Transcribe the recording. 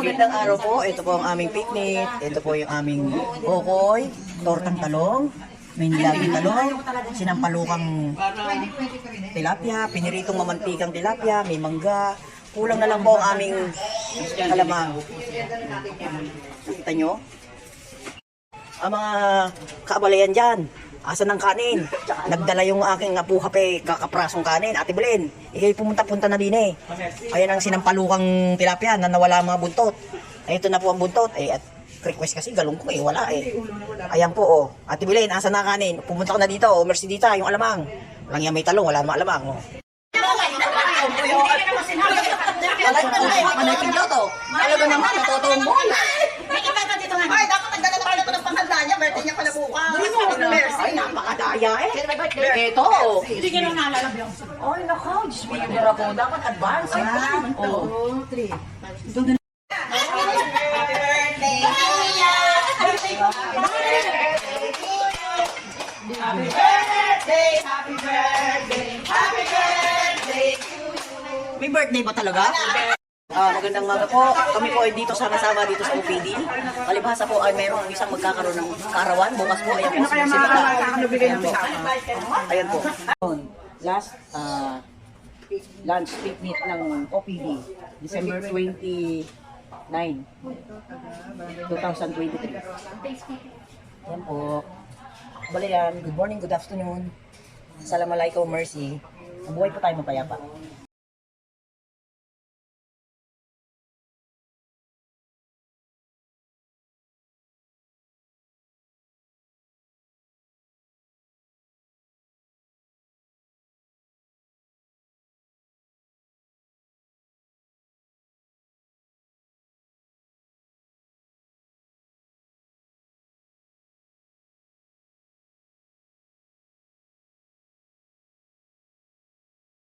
Magandang araw po. Ito po ang aming picnic. Ito po yung aming okoy, tortang talong, may nilaging talong, sinampalukang tilapia, piniritong mamantikang tilapia, may mangga. Kulang na lang po ang aming kalamang. Nakita nyo? Ang mga kaabalayan dyan, asan ng kanin? Nagdala yung aking apuhape, kakaprasong kanin. Ate Belen, ikay pumunta-punta na din eh. Ayan ang sinampalukang tilapia na nawala ang mga buntot. Ay, ito na po ang buntot. Ay, at request kasi galong ko eh, wala eh. Ayan po oh. Ate Belen, asan na kanin? Pumunta ka na dito, oh. Mercy dita, yung alamang. Walang yan may talong, wala namang alamang oh. Manay pinyo to. Talaga naman, natotoo mo. Ay, dapat nagdala na pala ito ng panghanda niya. Birthday niya pala bukas. Ay, napakadaya eh. Ito. Hindi niya nang nalalablang. Ay, nakaw. Diyos mo yung ako. Dapat advance. Oh. 3. Happy birthday, happy birthday, happy birthday to you. May birthday ba talaga? Magandang maga po. Kami po ay dito sama-sama dito sa OPD. Palibhasa po ay mayroong isang magkakaroon ng kaarawan. Bukas po ay ang Ayan po. Ayan po. Last lunch picnic ng OPD. December 29, 2023. Ayan po. Balayan, good morning, good afternoon. Assalamualaikum, Mercy. Mabuhay po tayo mapayapa.